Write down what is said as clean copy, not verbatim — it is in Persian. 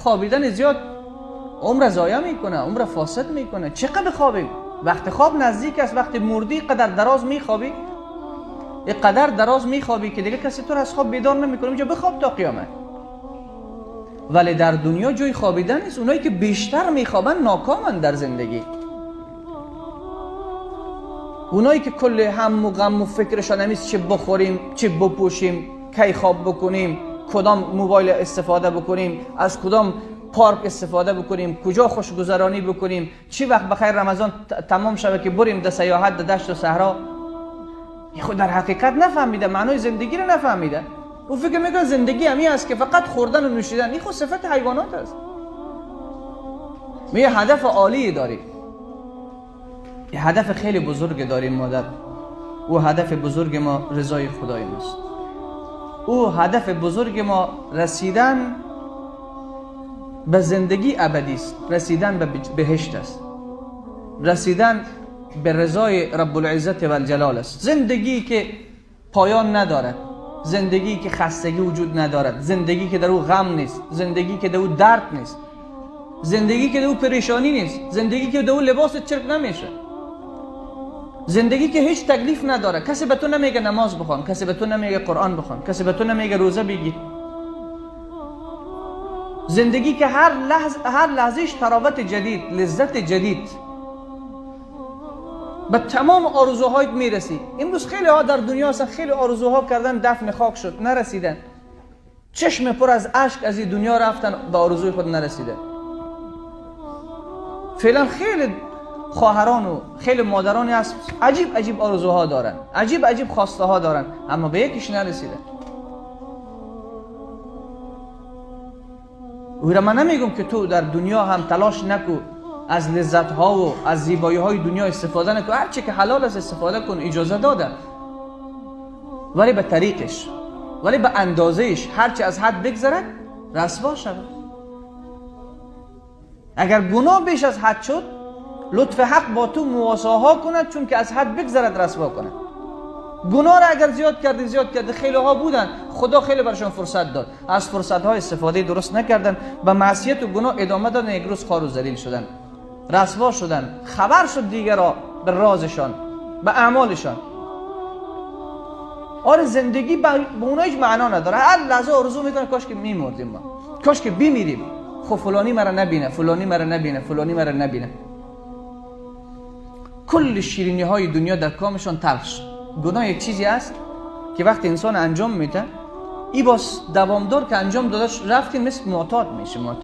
خوابیدن زیاد عمر ضایع میکنه، عمر فاسد میکنه. چقدر بخوابیم؟ وقت خواب نزدیک است، وقت مردی قدر دراز میخوابی، قدر دراز میخوابی که دیگه کسی تو رو از خواب بیدار نمیکنه. اینجا بخواب تا قیامت. ولی در دنیا جای خوابیدن نیست. اونایی که بیشتر میخوابن ناکامن در زندگی. اونایی که کل هم و غم و فکرشان همیست چه بخوریم، چه بپوشیم، کی خواب بکنیم، کدام موبایل استفاده بکنیم، از کدام پارک استفاده بکنیم، کجا خوشگذرانی بکنیم، چی وقت بخیر رمضان تمام شوه که بریم در سیاحت در دشت و صحرا. خود در حقیقت نفهمیده، معنای زندگی رو نفهمیده. او فکر میکنه زندگی همین است که فقط خوردن و نوشیدن. این خود صفت حیوانات است. ما یه هدف عالی داریم، یه هدف خیلی بزرگ داریم مادر. او هدف بزرگ ما رضای خدای ماست. او هدف بزرگ ما رسیدن به زندگی ابدی است، رسیدن به بهشت است، رسیدن به رضای رب العزت و الجلال است. زندگی که پایان ندارد، زندگی که خستگی وجود ندارد، زندگی که در او غم نیست، زندگی که در او درد نیست، زندگی که در او پریشانی نیست، زندگی که در او لباس چرک نمیشه، زندگی که هیچ تکلیف نداره. کسی به تو نمیگه نماز بخوان، کسی به تو نمیگه قرآن بخوان، کسی به تو نمیگه روزه بگیر. زندگی که هر لحظهش تراوت جدید، لذت جدید، به تمام آرزوهایت میرسی. امروز خیلی ها در دنیا هستن، خیلی آرزوها کردن دفن خاک شد، نرسیدن. چشم پر از اشک از این دنیا رفتن، به آرزوی خود نرسیدن. فعلا خیلی خواهران و خیلی مادرانی هست عجیب آرزوها دارن، عجیب خواسته ها دارن، اما به یکیش نرسیدن. او را من نمیگم که تو در دنیا هم تلاش نکو، از لذت ها و از زیبایی های دنیا استفاده نکو، هر چی که حلال است استفاده کن، اجازه داده، ولی به طریقش، ولی به اندازهش. هر چی از حد بگذرد رسوا شود. اگر گناه بیش از حد شد، لطف حق با تو مواساها کند، چون که از حد بگذرد رسوا کند. گناه را اگر زیاد کردی، خیلی ها بودن خدا خیلی برشان فرصت داد، از فرصت ها استفاده درست نکردن، به معصیت و گناه ادامه دادن، یک روز خوار و ذلیل شدن، رسوا شدن، خبر شد دیگر را به رازشان، به اعمالشان. آره زندگی به اونها هیچ معنا نداره. هر لحظه آرزو میکنه کاش که میمردیم ما، کاش که بمیریم، خب فلانی مرا نبینه، فلانی مرا نبینه، فلانی مرا نبینه. کل شیرینی های دنیا در کامشان تلخ شد. گناه یک چیزی است که وقتی انسان انجام میده، ای باز دوامدار که انجام دادش رفتیم مثل معتاد میشه.